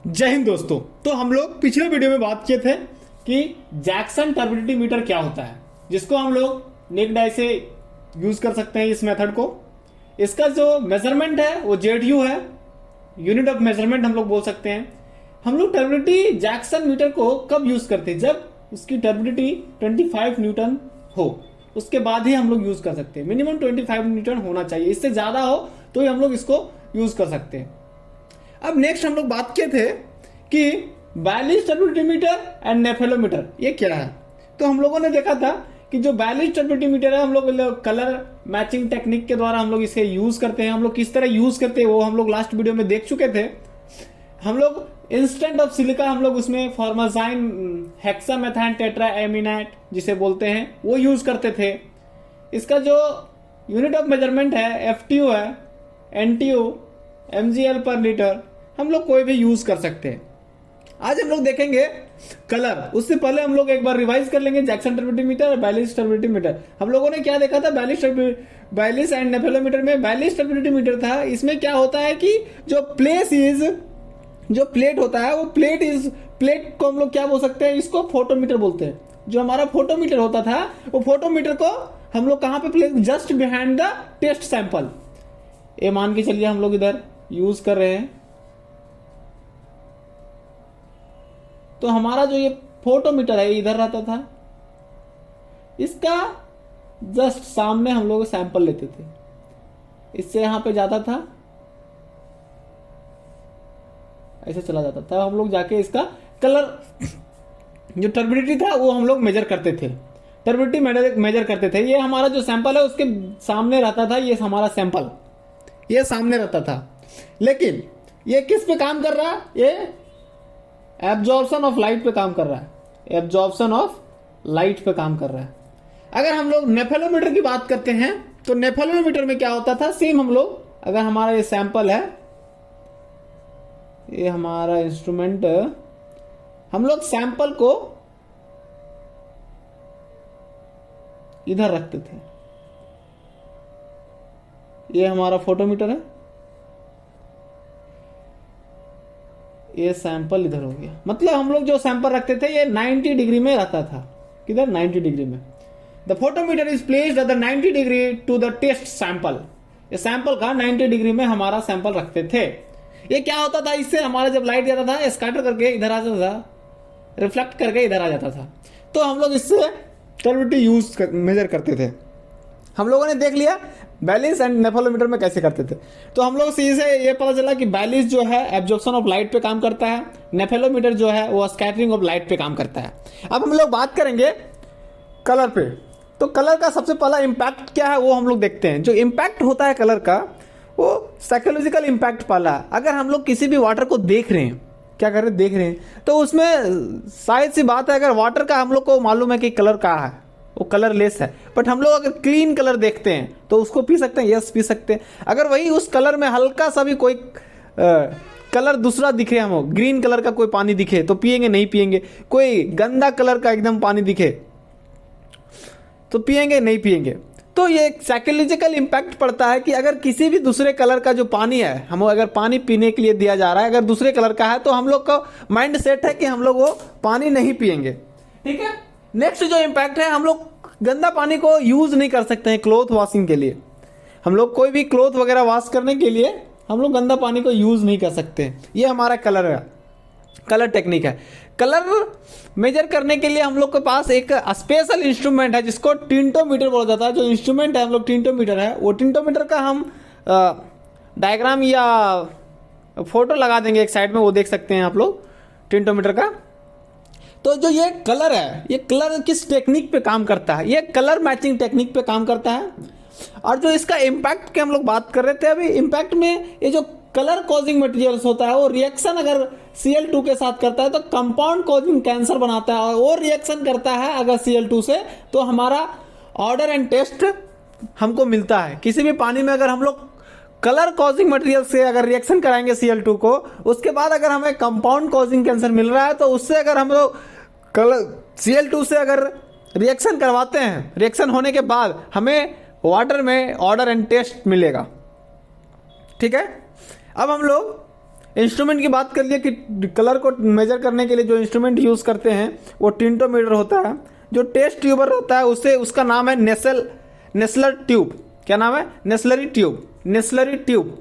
जय हिंद दोस्तों। तो हम लोग पिछले वीडियो में बात किए थे कि जैक्सन टर्बिडिटी मीटर क्या होता है, जिसको हम लोग नेक डाई से यूज कर सकते हैं इस मेथड को। इसका जो मेजरमेंट है वो ZU है, यूनिट ऑफ मेजरमेंट हम लोग बोल सकते हैं। हम लोग टर्बिडिटी जैक्सन मीटर को कब यूज करते हैं? जब उसकी टर्बिडिटी 25 न्यूटन हो, उसके बाद ही हम लोग यूज कर सकते हैं। मिनिमम 25 न्यूटन होना चाहिए, इससे ज्यादा हो तो ही हम लोग इसको यूज कर सकते हैं। अब नेक्स्ट हम लोग बात किए थे कि बैलिस टर्बिडिटी मीटर एंड नेफेलोमीटर ये क्या है। तो हम लोगों ने देखा था कि जो बैलिस टर्बिडिटी मीटर है, हम लोग कलर मैचिंग टेक्निक के द्वारा हम लोग इसे यूज करते हैं। हम लोग किस तरह यूज करते हैं वो हम लोग लास्ट वीडियो में देख चुके थे। हम लोग इंस्टेंट ऑफ सिलिका हम लोग उसमें फॉर्माजाइन हेक्सामेथाइन टेट्राएमिनेट जिसे बोलते हैं वो यूज करते थे। इसका जो यूनिट ऑफ मेजरमेंट है FTU है, NTU, MGL पर लीटर हम लोग कोई भी यूज कर सकते हैं। आज हम लोग देखेंगे कलर। उससे पहले हम लोग एक बार रिवाइज कर लेंगे जैक्सन टर्बिडिटी मीटर और बैलिस टर्बिडिटी मीटर। हम लोगों ने क्या देखा था? बैलिस एंड नेफेलोमीटर में बैलिस टर्बिडिटी मीटर था। इसमें क्या होता है कि जो प्लेट होता है वो प्लेट को हम लोग क्या बोल सकते हैं? इसको फोटोमीटर बोलते हैं। जो हमारा फोटोमीटर होता था वो फोटोमीटर को हम लोग कहां पे place? Just behind the test sample. ये मान के चलिए हम लोग इधर यूज कर रहे हैं, तो हमारा जो ये फोटोमीटर है इधर रहता था, इसका जस्ट सामने हम लोग सैंपल लेते थे। इससे यहां पे जाता था, ऐसे चला जाता था। हम लोग जाके इसका कलर जो टर्बिडिटी था वो हम लोग मेजर करते थे, टर्बिडिटी मेजर करते थे। ये हमारा जो सैंपल है उसके सामने रहता था, ये हमारा सैंपल ये सामने रहता था। लेकिन ये किस पे काम कर रहा है? ये एब्जॉर्प्शन ऑफ लाइट पे काम कर रहा है, एब्जॉर्प्शन ऑफ लाइट पे काम कर रहा है। अगर हम लोग नेफेलोमीटर की बात करते हैं तो नेफेलोमीटर में क्या होता था? सेम हम लोग, अगर हमारा ये सैंपल है, ये हमारा इंस्ट्रूमेंट, हम लोग सैंपल को इधर रखते थे। ये हमारा फोटोमीटर है, ये सैंपल इधर हो गया। मतलब हम लोग जो सैंपल रखते थे ये 90 डिग्री में रहता था। किधर? 90 डिग्री में। The photometer is placed at the 90 degree to the test sample. ये सैंपल का 90 डिग्री में हमारा सैंपल रखते थे। ये क्या होता था? इससे हमारा जब लाइट जाता था स्कैटर करके इधर आ जाता था, रिफ्लेक्ट करके इधर आ जाता था। तो हम लोग इससे टर्बिडिटी मेजर करते थे। हम लोगों ने देख लिया बैलिस एंड नेफेलोमीटर में कैसे करते थे। तो हम लोग से ये पता चला कि बैलिस जो है एब्जॉर्प्शन ऑफ लाइट पे काम करता है, नेफेलोमीटर जो है वो स्कैटरिंग ऑफ लाइट पे काम करता है। अब हम लोग बात करेंगे कलर पे। तो कलर का सबसे पहला इम्पैक्ट क्या है वो हम लोग देखते हैं। जो इम्पैक्ट होता है कलर का वो साइकोलॉजिकल इम्पैक्ट पहला। अगर हम लोग किसी भी वाटर को देख रहे हैं, क्या कर रहे हैं? देख रहे हैं, तो उसमें शायद सी बात है, अगर वाटर का हम लोग को मालूम है कि कलर क्या है, वो कलरलेस है, बट हम लोग अगर क्लीन कलर देखते हैं तो उसको पी सकते हैं। यस, पी सकते हैं। अगर वही उस कलर में हल्का सा भी कोई कलर दूसरा दिखे, हम ग्रीन कलर का कोई पानी दिखे तो पिएंगे? नहीं पिएंगे। कोई गंदा कलर का एकदम पानी दिखे तो पिएंगे? नहीं पिएंगे। तो ये साइकोलॉजिकल इम्पैक्ट पड़ता है कि अगर किसी भी दूसरे कलर का जो पानी है, हम अगर पानी पीने के लिए दिया जा रहा है, अगर दूसरे कलर का है तो हम लोग का माइंड सेट है कि हम लोग वो पानी नहीं पिएंगे। ठीक है। नेक्स्ट जो इम्पैक्ट है, हम लोग गंदा पानी को यूज नहीं कर सकते हैं क्लॉथ वॉशिंग के लिए। हम लोग कोई भी क्लॉथ वगैरह वॉश करने के लिए हम लोग गंदा पानी को यूज नहीं कर सकते हैं। ये हमारा कलर है, कलर टेक्निक है। कलर मेजर करने के लिए हम लोग के पास एक स्पेशल इंस्ट्रूमेंट है जिसको टिंटोमीटर बोला जाता है। जो इंस्ट्रूमेंट है हम लोग टिंटोमीटर है, वो टिंटोमीटर का हम डायग्राम या फोटो लगा देंगे एक साइड में, वो देख सकते हैं आप लोग टिंटोमीटर का। तो जो ये कलर है, ये कलर किस टेक्निक पे काम करता है? ये कलर मैचिंग टेक्निक पे काम करता है। और जो इसका इम्पैक्ट की हम लोग बात कर रहे थे अभी, इम्पैक्ट में ये जो कलर कॉजिंग मटेरियल्स होता है वो रिएक्शन अगर Cl2 के साथ करता है तो कंपाउंड कॉजिंग कैंसर बनाता है, और वो रिएक्शन करता है अगर Cl2 से तो हमारा ऑर्डर एंड टेस्ट हमको मिलता है। किसी भी पानी में अगर हम लोग कलर कॉजिंग मटेरियल से अगर रिएक्शन कराएंगे Cl2 को, उसके बाद अगर हमें कंपाउंड कॉजिंग कैंसर मिल रहा है, तो उससे अगर हम लोग कलर Cl2 से अगर रिएक्शन करवाते हैं, रिएक्शन होने के बाद हमें वाटर में ऑर्डर एंड टेस्ट मिलेगा। ठीक है। अब हम लोग इंस्ट्रूमेंट की बात कर लिए कि कलर को मेजर करने के लिए जो इंस्ट्रूमेंट यूज करते हैं वो टिंटोमीटर होता है। जो टेस्ट ट्यूबर होता है उसे उसका नाम है नेस्लर ट्यूब। क्या नाम है? नेस्लरी ट्यूब।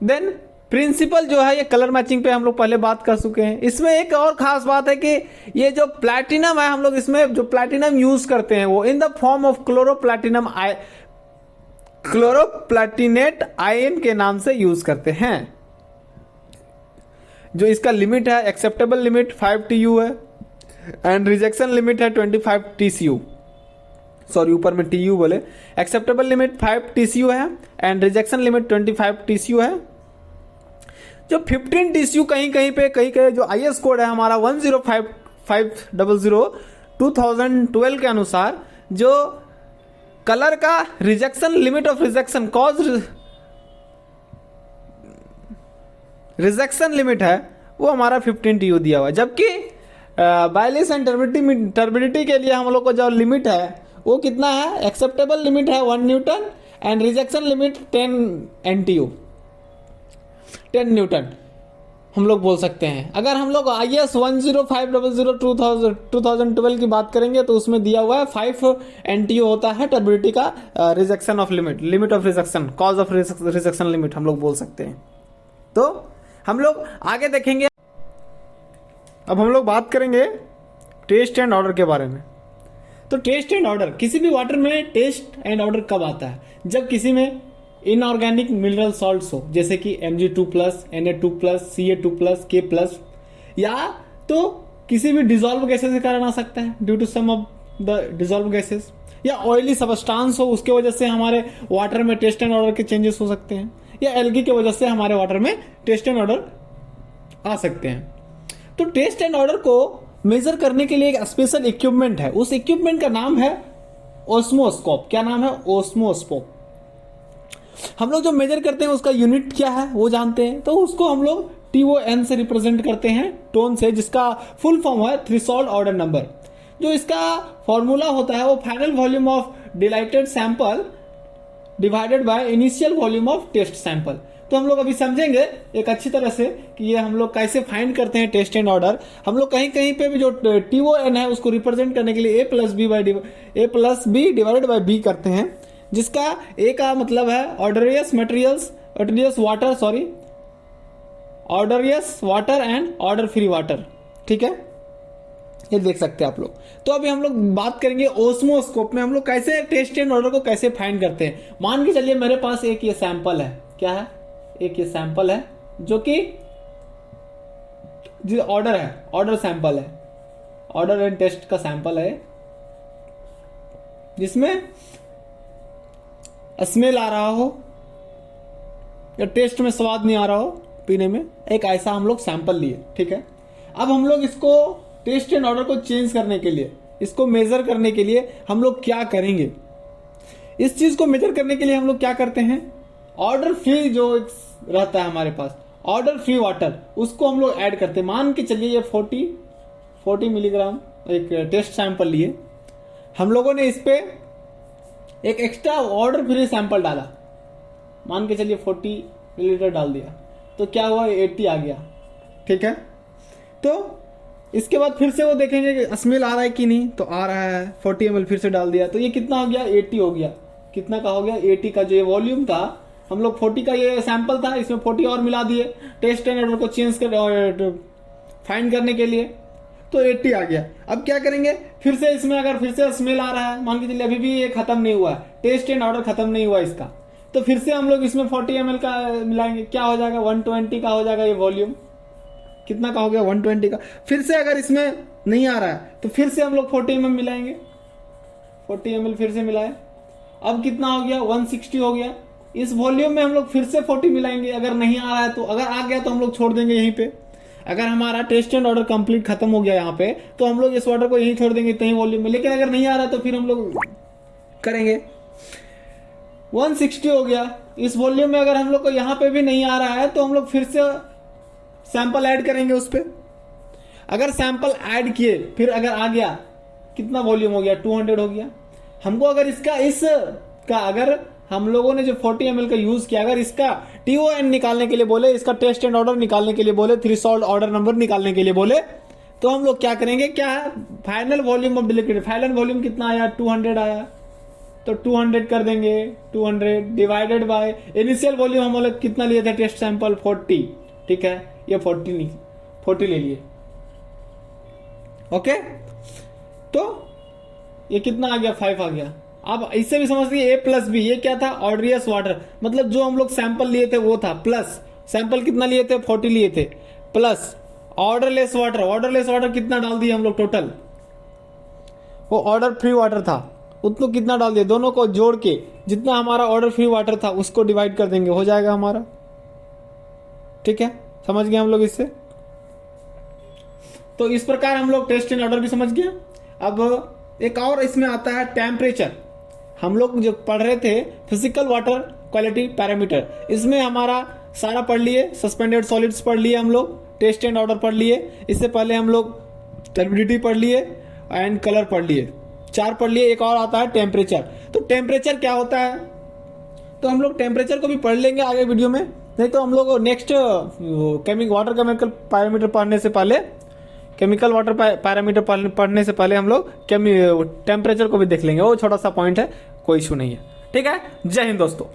देन प्रिंसिपल जो है ये कलर मैचिंग पे हम लोग पहले बात कर चुके हैं। इसमें एक और खास बात है कि ये जो प्लैटिनम है, हम लोग इसमें जो प्लैटिनम यूज करते हैं वो in the form of chloroplatinate ion के नाम से यूज करते हैं। जो इसका लिमिट है, एक्सेप्टेबल लिमिट 5 TU है एंड रिजेक्शन लिमिट है 25 TCU। सॉरी, ऊपर में TU बोले। एक्सेप्टेबल लिमिट 5 TCU है एंड रिजेक्शन लिमिट 25 TCU है। जो 15 TCU कहीं पे जो IS कोड है हमारा 105500 2012 के अनुसार जो कलर का rejection limit of rejection limit है वो हमारा 15 TU दिया हुआ है। जबकि बाइलिस एंड टर्बिडिटी के लिए हम लोग को जो लिमिट है वो कितना है? एक्सेप्टेबल लिमिट है 1 Newton and rejection limit 10 NTU, 10 Newton हम लोग बोल सकते हैं। अगर हम लोग IS 10500 2012 की बात करेंगे तो उसमें दिया हुआ है 5 NTU होता है टर्बिडिटी का rejection of limit of rejection, cause of rejection limit हम लोग बोल सकते हैं। तो हम लोग आगे देखेंगे। अब हम लोग बात करेंगे टेस्ट एंड ऑर्डर के बारे में। तो टेस्ट एंड ऑर्डर, किसी भी वाटर में टेस्ट एंड ऑर्डर कब आता है? जब किसी में इनऑर्गेनिक मिनरल सॉल्ट्स हो, जैसे कि Mg2+, Na2+, Ca2+, K+, या तो किसी भी डिजॉल्व गैसेस के कारण आ सकता है, due to some of the dissolve gases, या ऑयली सबस्टांस हो, उसके वजह से हमारे वाटर में टेस्ट एंड ऑर्डर के चेंजेस हो सकते हैं, या एल्गी की वजह से हमारे वाटर में टेस्ट एंड ऑर्डर आ सकते हैं। तो टेस्ट एंड ऑर्डर को मेजर करने के लिए एक स्पेशल इक्विपमेंट है। उस इक्विपमेंट का नाम है ओस्मोस्कोप। क्या नाम है? ओस्मोस्कोप। हम लोग जो मेजर करते हैं उसका यूनिट क्या है वो जानते हैं। तो उसको हम लोग TON से रिप्रेजेंट करते हैं, टोन से, जिसका फुल फॉर्म है थ्रेशोल्ड ऑर्डर नंबर। जो इसका फॉर्मूला होता है वो final volume of diluted sample divided by initial volume of test sample. तो हम लोग अभी समझेंगे एक अच्छी तरह से कि ये हम लोग कैसे फाइंड करते हैं टेस्ट एंड ऑर्डर। हम लोग कहीं पे भी जो TON है उसको रिप्रेजेंट करने के लिए A plus B divided by B करते हैं, जिसका A का मतलब है ऑर्डरियस water and order free water. ठीक है, ये देख सकते हैं आप लोग। तो अभी हम लोग बात करेंगे ओस्मोस्कोप में हम लोग कैसे टेस्ट एंड ऑर्डर को कैसे फाइंड करते हैं। मान के चलिए मेरे पास एक ये सैंपल है। क्या है? एक ये सैंपल है जो कि ऑर्डर सैंपल है, ऑर्डर एंड टेस्ट का सैंपल है, जिसमें स्मेल आ रहा हो या टेस्ट में स्वाद नहीं आ रहा हो पीने में, एक ऐसा हम लोग सैंपल लिए। ठीक है, अब हम लोग इसको टेस्ट एंड ऑर्डर को चेंज करने के लिए, इसको मेजर करने के लिए हम लोग क्या करेंगे? इस चीज को मेजर करने के लिए हम लोग क्या करते हैं? ऑर्डर फ्री जो रहता है हमारे पास, ऑर्डर फ्री वाटर, उसको हम लोग ऐड करते हैं। मान के चलिए ये 40 मिलीग्राम एक टेस्ट सैंपल लिए, हम लोगों ने इस पे एक एक्स्ट्रा ऑर्डर फ्री सैंपल डाला, मान के चलिए 40 मिलीलीटर डाल दिया, तो क्या हुआ? 80 आ गया। ठीक है, तो इसके बाद फिर से वो देखेंगे कि स्मेल आ रहा है कि नहीं, तो आ रहा है। 40 ml फिर से डाल दिया, तो ये कितना हो गया? 80 हो गया। कितना का हो गया? 80 का जो ये वॉल्यूम था, हम लोग 40 का ये सैंपल था, इसमें 40 और मिला दिए टेस्ट एंड ऑर्डर को चेंज कर फाइंड करने के लिए, तो 80 आ गया। अब क्या करेंगे? फिर से इसमें अगर फिर से स्मेल आ रहा है, मान के चलिए अभी भी ये खत्म नहीं हुआ है, टेस्ट एंड ऑर्डर खत्म नहीं हुआ इसका, तो फिर से हम लोग इसमें 40 ml का मिलाएंगे। क्या हो जाएगा? 120 का हो जाएगा ये वॉल्यूम। कितना का हो गया? 120 का। फिर से अगर इसमें नहीं आ रहा है तो फिर से हम लोग 40 ml मिलाएंगे, 40 ml फिर से मिलाए। अब कितना हो गया? 160 हो गया। इस वॉल्यूम में हम लोग फिर से 40 मिलाएंगे। अगर नहीं आ रहा है तो, अगर आ गया तो हम लोग छोड़ देंगे यहीं पे। अगर हमारा टेस्ट एंड ऑर्डर कंप्लीट खत्म हो गया यहाँ पे, तो हम लोग इस वाटर को यहीं छोड़ देंगे इतने वॉल्यूम में। लेकिन अगर नहीं आ रहा है तो फिर हम लोग करेंगे 160 हो गया। इस वॉल्यूम में अगर हम लोग को यहाँ पे भी नहीं आ रहा है तो हम लोग फिर से सैंपल ऐड करेंगे उस पे। अगर सैंपल ऐड किए फिर अगर आ गया, कितना वॉल्यूम हो गया? 200 हो गया। हमको अगर इसका अगर हम लोगों ने जो 40 ml का यूज किया, अगर इसका TON निकालने के लिए बोले, इसका टेस्ट एंड ऑर्डर निकालने के लिए बोले, थ्रेशोल्ड ऑर्डर नंबर निकालने के लिए बोले, तो हम लोग क्या करेंगे, क्या है final volume of liquid, final volume कितना आया 200 आया, तो 200 कर देंगे, 200 डिवाइडेड बाय इनिशियल वॉल्यूम हम लोग कितना लिए थे टेस्ट सैंपल 40, ठीक है, ये 40 नहीं 40 ले लिए, ओके, तो ये कितना आ गया 5 आ गया। अब इससे भी समझ लीजिए A प्लस बी, ये क्या था ऑर्डियस वाटर, मतलब जो हम लोग सैंपल लिए थे वो था, प्लस सैंपल कितना लिए थे 40 लिए थे, plus odourless water, odourless water कितना डाल दिए हम लोग टोटल, वो ऑर्डर फ्री वाटर था उतना कितना डाल दिया, दोनों को जोड़ के जितना हमारा ऑर्डर फ्री वाटर था उसको डिवाइड कर देंगे, हो जाएगा हमारा, ठीक है, समझ गए हम लोग इससे। तो इस प्रकार हम लोग टेस्ट एंड ऑर्डर भी समझ गए। अब एक और इसमें आता है टेम्परेचर, हम लोग जो पढ़ रहे थे फिजिकल वाटर क्वालिटी पैरामीटर, इसमें हमारा सारा पढ़ लिए, सस्पेंडेड सॉलिड्स पढ़ लिए हम लोग, टेस्ट एंड ऑर्डर पढ़ लिए, इससे पहले हम लोग टर्बिडिटी पढ़ लिए एंड कलर पढ़ लिए, 4 पढ़ लिए। एक और आता है टेम्परेचर, तो टेम्परेचर क्या होता है, तो हम लोग टेम्परेचर को भी पढ़ लेंगे आगे वीडियो में, नहीं तो हम लोग नेक्स्ट वाटर केमिकल पैरामीटर पढ़ने से पहले, केमिकल वाटर पैरामीटर पढ़ने से पहले हम लोग टेम्परेचर को भी देख लेंगे, वो छोटा सा पॉइंट है, कोई इशू नहीं है, ठीक है। जय हिंद दोस्तों।